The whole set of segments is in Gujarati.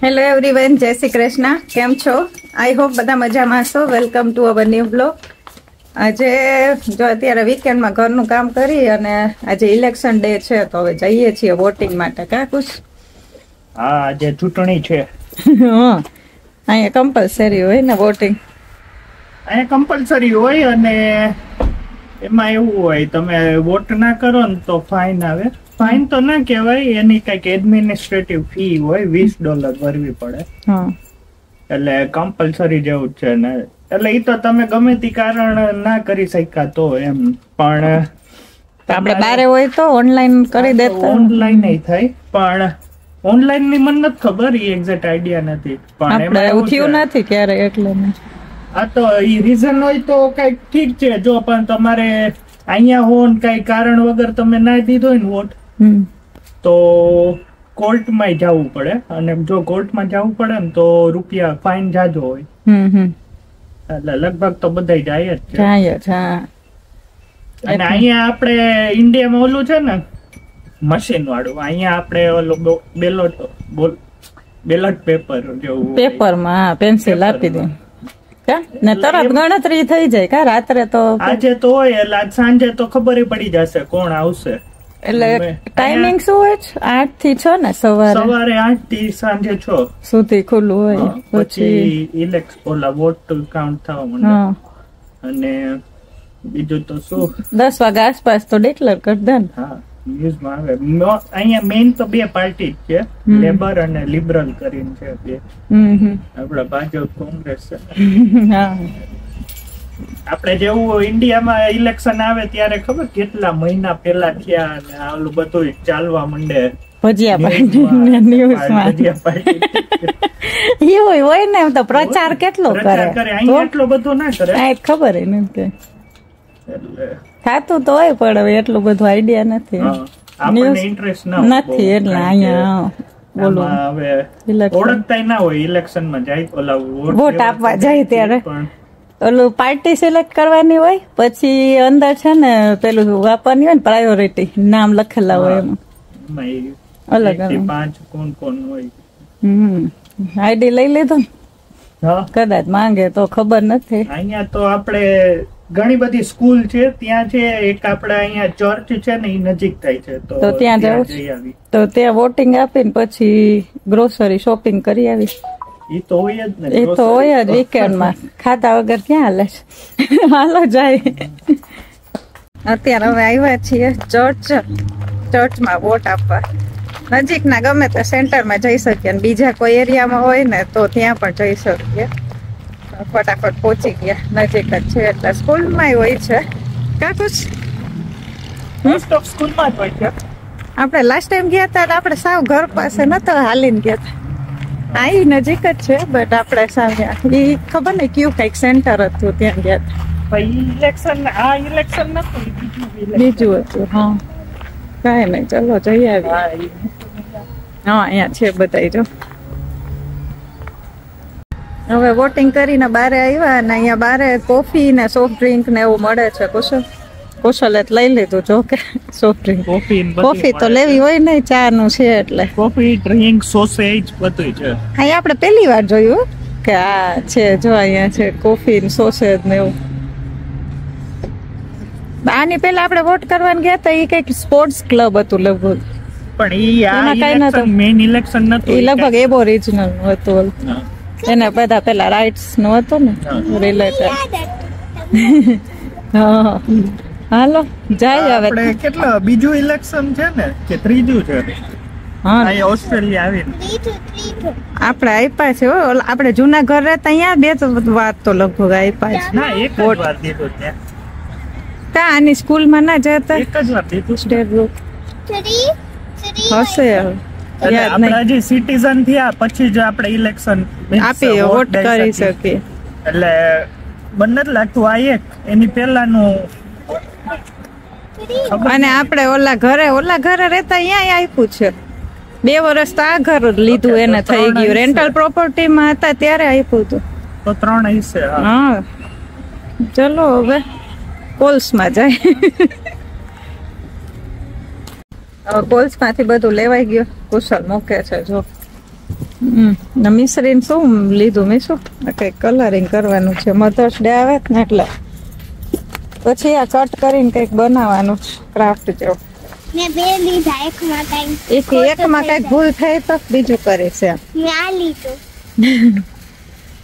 હેલો એવરીવન, જય શ્રી કૃષ્ણ. કેમ છો? આઈ હોપ બધા મજામાં છો. Welcome to our new blog. આજે જો અત્યારે વીકેન્ડમાં ઘરનું કામ કરી અને આજે ઇલેક્શન ડે છે તો હવે જઈએ છીએ વોટિંગ માટે. કા કુછ? હા, આજે ચૂંટણી છે. અહીંયા કમ્પલસરી હોય ને વોટિંગ? અહીંયા કમ્પલસરી હોય અને એમાં એવું હોય તમે વોટ ના કરો ને તો ફાઇન આવે. ફાઇન તો ના કહેવાય, એની કઈક એડમિનિસ્ટ્રેટિવ ફી હોય, $20 ભરવી પડે. એટલે કમ્પલસરી જેવું જ છે ને. એટલે એ તો તમે ગમે તે કારણ ના કરી શક્યા તો એમ, પણ આપણે બારે હોય તો ઓનલાઈન કરી દેતા. ઓનલાઈન નહીં થાય, પણ ઓનલાઈન ની મને નથી ખબર, એ એક્ઝેક્ટ આઈડિયા નથી. પણ એમાં એવું થયું નથી ક્યારે એટલે આ તો ઈ રીઝન હોય તો કઈક ઠીક છે. જો પણ તમારે અહીંયા હો ને કઈ કારણ વગર તમે ના દીધો હોય ને વોટ તો કોર્ટમાં જવું પડે, અને જો કોર્ટમાં જવું પડે ને તો રૂપિયા ફાઇન જાજો હોય. એટલે લગભગ તો બધા જાય જ છે. અને અહીંયા આપણે ઇન્ડિયામાં ઓલું છે ને મશીન વાળું, અહીંયા આપણે ઓલું બેલોટ પેપર જેવું પેપરમાં પેન્સિલ આપી દે ને તરત ગણતરી થઈ જાય. કા રાત્રે તો આજે તો હોય એટલે આજ સાંજે તો ખબર પડી જશે કોણ આવશે. એટલે ટાઈમિંગ શું હોય? 8 થી 6 ને સવારે 8 થી સાંજે 6 સુધી ખુલ્લું હોય. પછી ઇલેક્શન ઓલા વોટ કાઉન્ટ થવા માંડે. અને બીજું તો શું 10 વાગ્યા આસપાસ તો ડિક્લેર કરી દે ને. હા, ન્યૂઝમાં આવે. અહીંયા મેઇન તો બે પાર્ટી છે, લેબર અને લિબરલ કરીને છે બે. આપડા ભાજપ કોંગ્રેસ છે. આપણે જેવું ઇન્ડિયામાં ઇલેક્શન આવે ત્યારે ખબર કેટલા મહિના પહેલા થયા અને આલું બધું ચાલવા માંડે. ભજીયા પાર્ટી એવું હોય ને, એમ તો પ્રચાર કેટલો કરે. અહીંયા એટલો બધો ના કરે, ખબર નથી. થાતું તો હોય પણ હવે એટલું બધું આઈડિયા નથી. આપણને ઇન્ટરેસ્ટ નથી એટલે અહીંયા ઓળખતા ના હોય. ઇલેક્શન માં જાય ઓલા વોટ આપવા જાય ત્યારે ઓલું પાર્ટી સિલેક્ટ કરવાની હોય, પછી અંદર છે ને પેલું આપવાની હોય ને પ્રાયોરિટી, નામ લખેલા હોય એમાં અલગ અલગ 5 કોણ હોય. આઈડી લઈ લીધો ને? કદાચ માંગે તો ખબર નથી. અહીંયા તો આપણે ઘણી બધી સ્કૂલ છે, ત્યાં છે એક આપડા અહીંયા ચર્ચ છે ને એ નજીક થાય છે તો ત્યાં જવું તો ત્યાં વોટિંગ આપીને પછી ગ્રોસરી શોપિંગ કરી આવી. એ તો હોય જ ને, એ તો હોય જ વીકેન્ડમાં. ખાતા વગર ક્યાં હાલે છે? હાલો જાય. અત્યારે હવે આવ્યા છીએ ચર્ચમાં વોટ આપવા. નજીકના ગમે તે સેન્ટરમાં જઈ શકીએ, અને બીજા કોઈ એરિયામાં હોય ને તો ત્યાં પણ જઈ શકીએ. ફટાફટ પહોંચી ગયા, નજીક જ છે એટલે. સ્કૂલમાં હોય છે કાકુસ? સ્કૂલમાં જ હોય છે. આપણે લાસ્ટ ટાઈમ ગયા હતા આપણે સાવ ઘર પાસે નતો, હાલીને ગયા હતા. આ નજીક જ છે બટ આપણે સામે એ ખબર ને કયું કઈક સેન્ટર હતું ત્યાં ગયા હતા. ઇલેક્શન નતું, બીજું હતું. હા, કઈ નહીં, ચલો જઈ આવી. હા, અહીંયા છે બધા. જો હવે વોટિંગ કરીને બારે આવ્યા અને અહીંયા બારે કોફી ને સોફ્ટ ડ્રિંક ને એવું મળે છે. કુશલે લઈ લીધું. જો કે સોફ્ટ ડ્રિંક કોફી તો લેવી હોય ને, ચા નું છે એટલે. કોફી ડ્રિંક સોસેજ બધું છે. અહીંયા આપણે પહેલી વાર જોયું કે આ છે. જો અહીંયા છે કોફી ને સોસેજ ને એવું. આની પેલા આપણે વોટ કરવાનું ગયા હતા, એ કઈક સ્પોર્ટ્સ ક્લબ હતું લગભગ, પણ મેઇન ઇલેક્શન નતું. એ લગભગ એબોરિજિનલ નું હતું. એને બધા પેલા રાઇટ્સ નું હતું ને રિલેટેડ. હાલો જાય હવે. કેટલા બીજું ઇલેક્શન છે ને કે ત્રીજું છે? હા, ઓસ્ટ્રેલિયા આવીને આપણે આપ્યા છે. આપણે જૂના ઘર રહેતા અહીંયા 2 વાર તો લગભગ આપ્યા છે. ના, એક જ વાર દીધું ત્યાં. કા આની સ્કૂલમાં ના જતા? એક જ વાર દીધું. સ્ટેટ ગ્રુપ હશે આપણે હજી સિટીઝન થયા પછી જ આપણે ઇલેક્શન આપી વોટ કરી શકીએ. એટલે બંને જ લાગતું આ એક એની પહેલાનું. અને આપણે ઓલા ઘરે રહેતા અહીંયા આપ્યું છે. 2 વર્ષ તો આ ઘર લીધું એને થઈ ગયું. રેન્ટલ પ્રોપર્ટી માં હતા ત્યારે આપ્યું હતું. તો 3 હશે. હા, ચલો હવે પોલ્સ માં જાય. પોલ્સ માંથી બધું લેવાઈ ગયું. કુશલ મૂકે છે. જો મિશ્રીને શું લીધું મીસુ કઈ કલરિંગ કરવાનું છે મધર્સ ડે આવે ને એટલે પછી આ કટ કરીને કઈક બનાવવાનું ક્રાફ્ટ જેવું મેં બે લીધા એકમાં કઈક ભૂલ થાય તો બીજું કરે છે મેં આ લીધું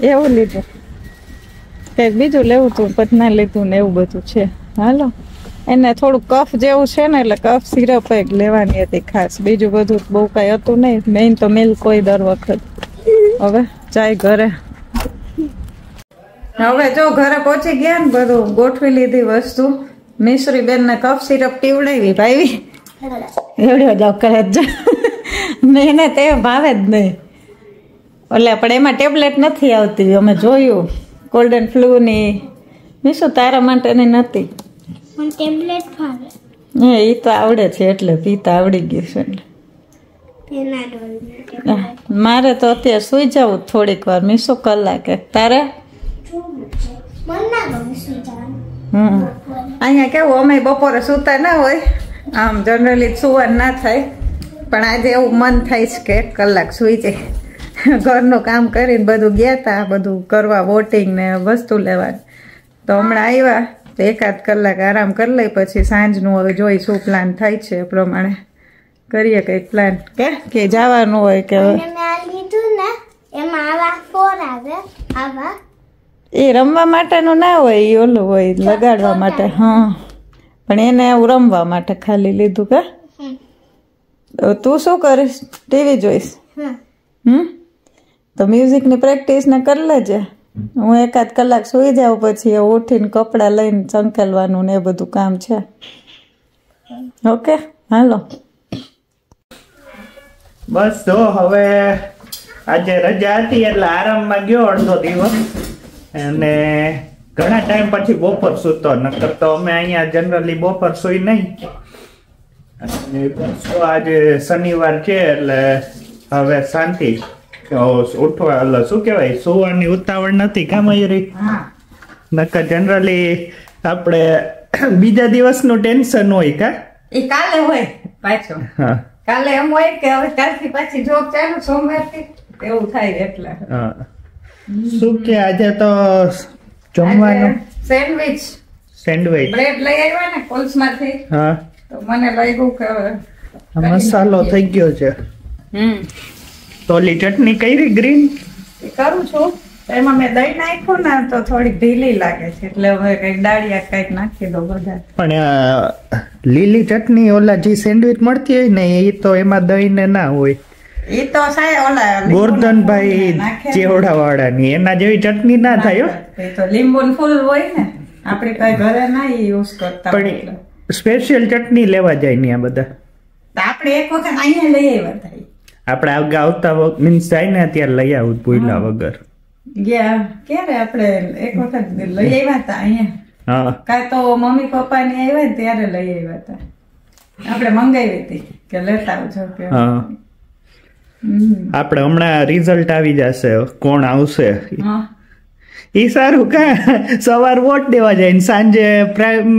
એવું લીધું કઈક બીજું લેવું તું પછી ના લીધું ને એવું બધું છે હાલો એને થોડું કફ જેવું છે ને એટલે કફ સિરપ એક લેવાની હતી ખાસ બીજું બધું બહુ કઈ હતું નહીં મેઇન તો મિલ્ક કોઈ દર વખત હવે ચાય ઘરે હવે જો ઘરે પહોંચી ગયા ને બધું ગોઠવી લીધી વસ્તુ મિશ્રી બેન ને કફ સિરપ પીવડાવી ભાઈ એવડ્યો જાવ કરે જ ને એને તે ભાવે જ નહીં એટલે પણ એમાં ટેબ્લેટ નથી આવતી અમે જોયું કોલ્ડન ફ્લુ ની મિશુ તારા માટેની નથી મને ટેબ્લેટ ભાવે એ તો આવડે છે એટલે પીતા આવડી ગયું છે એટલે મારે તો અત્યારે સુઈ જવું થોડીક વાર મિશુ કલાકે તારે અહીંયા કેવું અમે બપોરે સુતા ના હોય આમ જનરલી સુવાનું ના થાય પણ આજે એવું મન થાય છે કે 1 કલાક સુઈ જાય ઘરનું કામ કરીને બધું ગયા તા બધું કરવા વોટિંગ ને વસ્તુ લેવા તો હમણાં આવ્યા તો 1-8 કલાક આરામ કરી લઈ પછી સાંજનું હવે જોઈ શું પ્લાન થાય છે એ પ્રમાણે કરીએ કંઈક પ્લાન કે જવાનું હોય કે એ રમવા માટેનું ના હોય એ ઓલું હોય લગાડવા માટે હા પણ એને એવું રમવા માટે ખાલી લીધું કે તું શું કરીશ ટીવી જોઈશ તો મ્યુઝિકની પ્રેક્ટિસ ને કરી લેજે હું 1-8 કલાક સુઈ જાઉં પછી ઉઠીને કપડાં લઈને સંકેલવાનું ને એ બધું કામ છે ઓકે હાલો બસ જો હવે આજે રજા હતી એટલે આરામમાં ગયો અડધો દિવસ અને ઘણા ટાઈમ પછી બપોર સૂતો નકર તો અમે અહીંયા જનરલી બપોર સુઈ નહીં અને આજે શનિવાર છે એટલે હવે શાંતિ ઉઠવા એટલે શું કહેવાય સુવાની ઉતાવળ નથી કામ નકર જનરલી આપણે બીજા દિવસનું ટેન્શન હોય કા એ કાલે હોય પાછો હા કાલે એમ હોય કે હવે કાલથી પાછી જોબ ચાલુ સોમવારથી એવું થાય એટલે હા શું કે આજે તો જમવાનું સેન્ડવિચ બ્રેડ લઈ આવ્યા ને કોલ્સમાંથી હા તો મને લાગ્યું કે મસાલો થઈ ગયો છે તો ઓલી ચટણી કરી ગ્રીન કરું છું એમાં મેં દહીં નાખ્યું ને તો થોડી ઢીલી લાગે છે એટલે હવે કઈક દાળિયા કઈક નાખી દો બધા પણ લીલી ચટણી ઓલા જે સેન્ડવિચ મળતી હોય ને એ તો એમાં દહીં ને ના હોય એ તો સાહેબ ઓલા ગોરધનભાઈ ચેવડા વાળાની એના જેવી ચટણી ના થાય એ તો લીંબુ ફૂલ હોય ને આપણે કઈ ઘરે ના યુઝ કરતા પણ સ્પેશિયલ ચટણી લેવા જાય ને આ બધા આપણે એક વખત અહીંયા લઈ આવ્યા હતા આપણે આગળ આવતા મીન્સ જાય ને ત્યારે લઈ આવું ભૂલા વગર ગયા ક્યારે આપણે એક વખત લઈ આવ્યા હતા અહીંયા હા કાંઈ તો મમ્મી પપ્પા ની આવ્યા ને ત્યારે લઈ આવ્યા હતા આપણે મંગાવી હતી કે લેતા આવજો કે હા આપણે હમણાં રિઝલ્ટ આવી જશે કોણ આવશે ઈ સારું કા સવાર વોટ દેવા જાય ને સાંજે પ્રાઇમ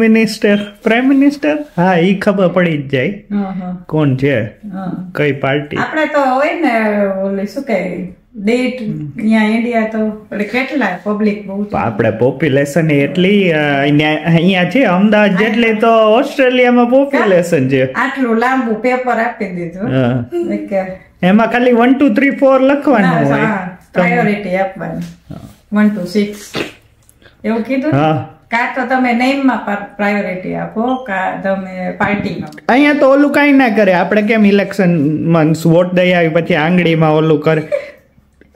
મિનિસ્ટર હા ઈ ખબર પડી જ જાય કોણ છે કઈ પાર્ટી આપણે તો હોય ને ઓલી શું કે ડેટ અહીંયા ઇન્ડિયા તો કેટલા પબ્લિક બહુ આપણે પોપ્યુલેશન એટલી અહીંયા છે અમદાવાદ જેટલી તો ઓસ્ટ્રેલિયામાં પોપ્યુલેશન છે આટલું લાંબુ પેપર આપી દીધું એમાં ખાલી 1 2 3 4 લખવાનું હોય પ્રાયોરિટી આપવાની 1 to 6 એવું કીધું કા તો તમે નેમમાં પ્રાયોરિટી આપો કા તમે પાર્ટીમાં અહીંયા તો ઓલું કઈ ના કરે આપણે કેમ ઇલેક્શન માં વોટ દઈ આવી પછી આંગળીમાં ઓલું કરે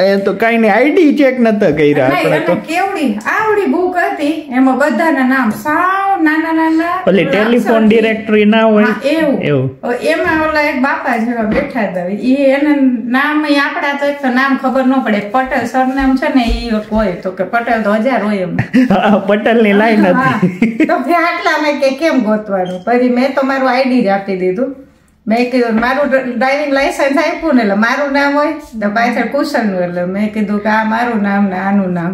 એ તો કઈ નઈ આઈડી ચેક નતા કર્યા આપણે તો કેવડી આવડી બુક હતી એમાં બધાના નામ સાવ નાના નાના ઓલી ટેલિફોન ડિરેક્ટરી ના હોય એવું એમાં ઓલા એક બાપા જેવા બેઠા હતા એ એના નામ આપડા તો એક તો નામ ખબર ન પડે પટેલ સરનામ છે ને એ હોય તો કે પટેલ તો 1000 હોય એમ પટેલ ની લાઈન હતી તો આટલા મેં કેમ ગોતવાનું પછી મેં તો મારું આઈડી જ આપી દીધું મેં કીધું મારું ડ્રાઇવિંગ લાયસન્સ આપ્યું ને એટલે મારું નામ હોય તો પાછળ પૂછવાનું એટલે મેં કીધું કે આ મારું નામ ને આનું નામ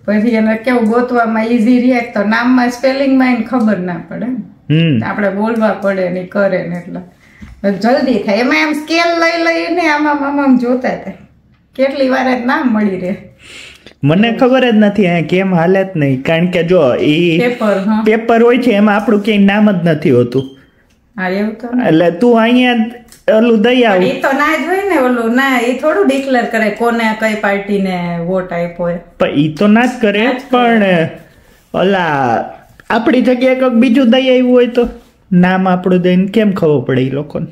પછી એને કેવું ગોતવામાં ઈઝી રહે તો નામમાં સ્પેલિંગમાં એને ખબર ના પડે આપણે બોલવા પડે ને કરે ને એટલે જલ્દી થાય એમાં એમ સ્કેલ લઈ લઈને આમ જોતા હતા કેટલી વાર જ નામ મળી રહે. મને ખબર જ નથી અહીંયા કેમ હાલે જ નહીં, કારણ કે જો ઈ પેપર હોય છે એમાં આપણું ક્યાંય નામ જ નથી હોતું. હા એવું તો. એટલે તું અહીંયા ઓલું દઈ આવ. એ તો ના જ હોય ને ઓલું, ના એ થોડું ડિક્લેર કરે કોને કઈ પાર્ટીને વોટ આપ્યો હોય. પણ ઈ તો ના જ કરે, પણ ઓલા આપણી જગ્યાએ કોઈક બીજું દઈ આવ્યું હોય તો નામ આપણું દઈને કેમ ખબર પડે એ લોકોને?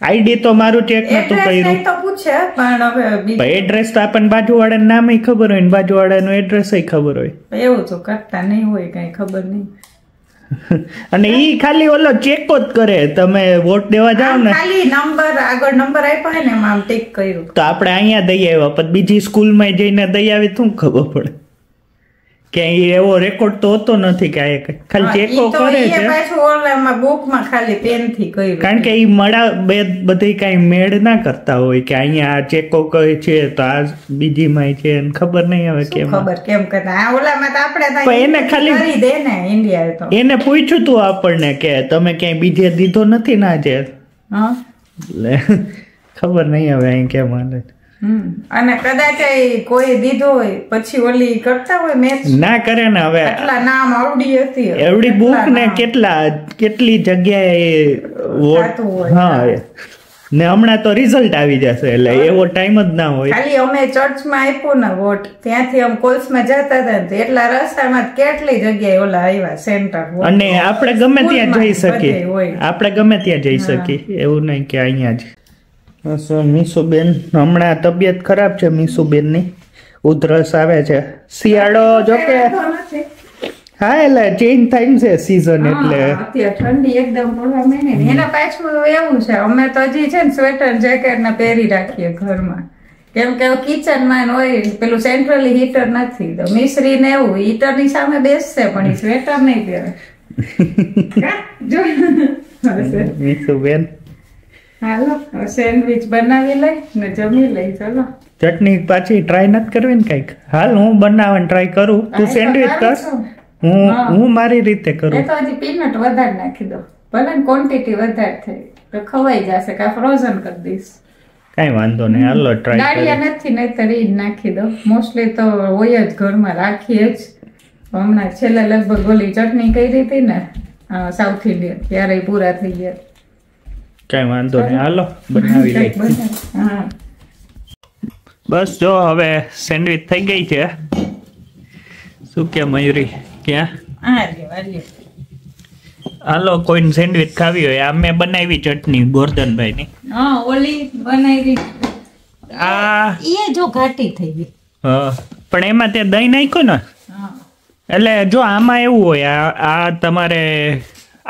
આઈડી તો મારું ચેક નતું કર્યું તો પૂછે, પણ હવે એડ્રેસ તો આપણને બાજુવાળાનું નામ ખબર હોય ને બાજુવાળાનું એડ્રેસ ખબર હોય. એવું તો કરતા નહીં હોય, કઈ ખબર નહીં. અને ઈ ખાલી ઓલો ચેકો જ કરે. તમે વોટ દેવા જાવ ને ખાલી નંબર આગળ નંબર આપ્યો ને એમાં આમ ટીક કર્યું. તો આપણે અહીંયા દઈ આવ્યા, પછી બીજી સ્કૂલમાં જઈને દઈ આવી શું ખબર પડે કે એવો રેકોર્ડ તો હોતો નથી કે આ ખાલી ચેકો કરે છે. પાછું ઓલામાં બુકમાં ખાલી પેન થી કર્યું, કારણ કે ઈ મળા બે બધી કઈ મેળ ના કરતા હોય કે અહીંયા આ ચેકો કહે છે તો આ બીજી માં છે, ખબર નહીં હવે કેમ ખબર કેમ કરતા. આ ઓલામાં તો આપણે એને ખાલી કરી દે ને ઇન્ડિયા તો. એને પૂછ્યું તું આપણને કે તમે ક્યાંય બીજે દીધો નથી ના છે, ખબર નહીં હવે અહીં કેમ હાલે. અને કદાચ કોઈ દીધો હોય પછી ઓલી કરતા હોય મેચ ના કરે ને. હવે કેટલા નામ આવડી હતી એવડી બુક ને કેટલી જગ્યાએ વોટ. હા ને હમણાં તો રિઝલ્ટ આવી જશે એટલે એવો ટાઈમ જ ના હોય. ખાલી અમે ચર્ચમાં આપ્યો ને વોટ, ત્યાંથી અમે કોલ્સમાં જતા હતા ને એટલા રસ્તામાં કેટલી જગ્યાએ ઓલા આવ્યા સેન્ટર. અને આપણે ગમે ત્યાં જઈ શકીએ, આપણે ગમે ત્યાં જઈ શકીએ, એવું નહીં કે અહીંયા જ. મીસુબેન હમણાં તબિયત ખરાબ છે મીસુબેન ની, ઉધરસ આવે છે. શિયાળો જોકે હા એટલે ચેન્જ થાય છે સીઝન, એટલે અત્યારે ઠંડી એકદમ પડવા માંડે ને. એના પાછું એવું છે અમે તો હજી છે ને સ્વેટર જેકેટ ને પહેરી રાખીએ ઘરમાં, કેમ કે કિચનમાં હોય પેલું સેન્ટ્રલી હીટર નથી. તો મિશ્રી ને એવું હીટર ની સામે બેસશે પણ એ સ્વેટર નહીં પહેરે. મીસુબેન હાલો સેન્ડવિચ બનાવી લઈ ને જમી લઈ. ચલો ચટણી પાછી ટ્રાય નથી કરવી ને કઈક? હાલ હું બનાવવાની ટ્રાય કરું, તું સેન્ડવિચ કર, હું મારી રીતે કરું. તો હજી પીનટ વધારે નાખી દો, ભલે ક્વોન્ટિટી વધારે થઈ તો ખવાઈ જશે, કા ફ્રોઝન કરી દઈશ. કઈ વાંધો નહીં, હાલો ટ્રાય. દાળિયા નથી નહીતર ઈ નાખી દો, મોસ્ટલી તો હોય જ ઘરમાં રાખીએ જ. હમણાં છેલ્લે લગભગ ઓલી ચટણી કરી હતી ને સાઉથ ઇન્ડિયન, ત્યારે પૂરા થઈ ગયા. કઈ વાંધો નહીં, હાલો બનાવી લઈ. બસ જો હવે સેન્ડવિચ થઈ ગઈ છે. શું કે મયુરી ક્યાં? હાલો કોઈને સેન્ડવિચ ખાવી હોય, આ મેં બનાવી ચટણી ગોરધનભાઈ ની. ઓલી બનાવી આ એ જો ઘાટી થઈ ગઈ. પણ એમાં તે દહીં નાખ્યું ને, એટલે જો આમાં એવું હોય આ તમારે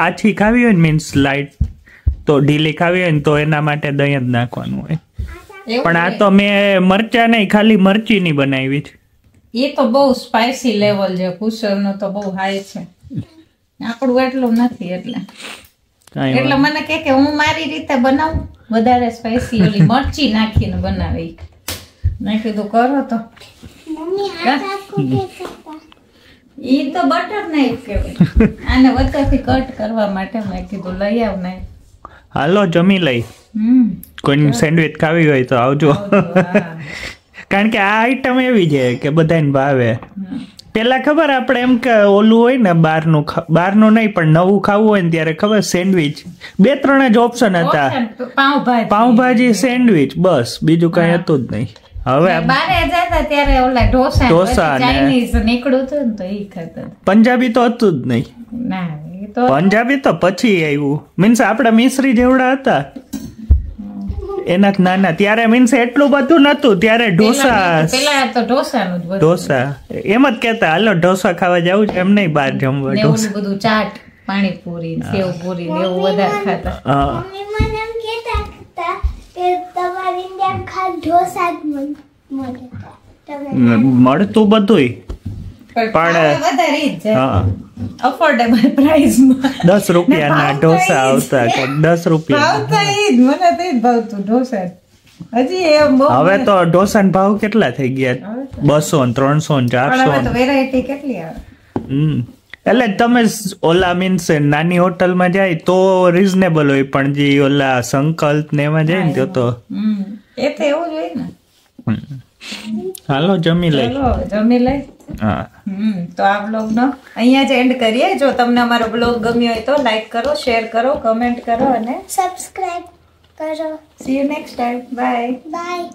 આછી ખાવી હોય ને મીન્સ લાઈટ, તો ઢીલી ખાવી હોય ને તો એના માટે દહીં જ નાખવાનું હોય. પણ આ તો મેં મરચા નહીં ખાલી મરચી ની બનાવી છે. એ તો બહુ સ્પાઈસી લેવલ છે, કુશર નો તો બહુ હાઈ છે, આપણું એટલું નથી. એટલે મને કે હું મારી રીતે બનાવું વધારે સ્પાઈસી ઓલી મરચી નાખીને બનાવી. મેં કીધું કરો તો. ઈ તો બટર નાઈફ કહેવાય, આને વચ્ચેથી કટ કરવા માટે મેં કીધું લઈ આવ ને. હાલો જમી લઈ. કોઈ સેન્ડવિચ ખાવી હોય તો આવજો. કારણ કે આ આઈટમ એવી છે કે બધાને ભાવે. પેલા ખબર આપણે એમ કે ઓલું હોય ને બહારનું નહીં પણ નવું ખાવું હોય ને ત્યારે ખબર સેન્ડવિચ 2-3 જ ઓપ્શન હતા, પાઉંભાજી સેન્ડવિચ, બસ બીજું કઈ હતું જ નહીં. હવે બારે જતા ત્યારે ઓલા ઢોસા ચાઇનીઝ નીકળું હતું ને તો ઈ ખાતા. પંજાબી તો હતું જ નહીં. ના પંજાબી તો પછી આવ્યું, મીન્સ આપડા મિશ્રી જેવડા હતા એના નાના, ત્યારે મીન્સ એટલું બધું નતું. ત્યારે ઢોસા એમ જ કેતા હાલો ઢોસા ખાવા જવું છે, એમ નહીં બહાર જમવા. ઢોસા બધું ચાટ પાણીપુરી સેવ પૂરી એવું વધારે ખાતા. મળતું બધું પણ અફોર્ડેબલ પ્રાઇસમાં 10 રૂપિયાના ઢોસા આવતા, 10 રૂપિયા. મને તો ઈ જ ભાવતું ઢોસા. હજી એમ હવે તો ઢોસા ના ભાવ કેટલા થઈ ગયા, 200, 300, 400. વેરાયટી કેટલી આવે. એટલે તમે ઓલા મીન્સ નાની હોટલમાં જાય તો રીઝનેબલ હોય, પણ જે ઓલા સંકલ્પ ને એમાં જાય ને તો એ તો એવું જ હોય ને. હાલો જમી લઈ. ચલો હવે જમી લઈ. હા તો આ બ્લોગનો અહીંયા જ એન્ડ કરીએ. જો તમને અમારો બ્લોગ ગમ્યો હોય તો લાઈક કરો, શેર કરો, કમેન્ટ કરો અને સબસ્ક્રાઇબ કરો. See you next time. Bye. By.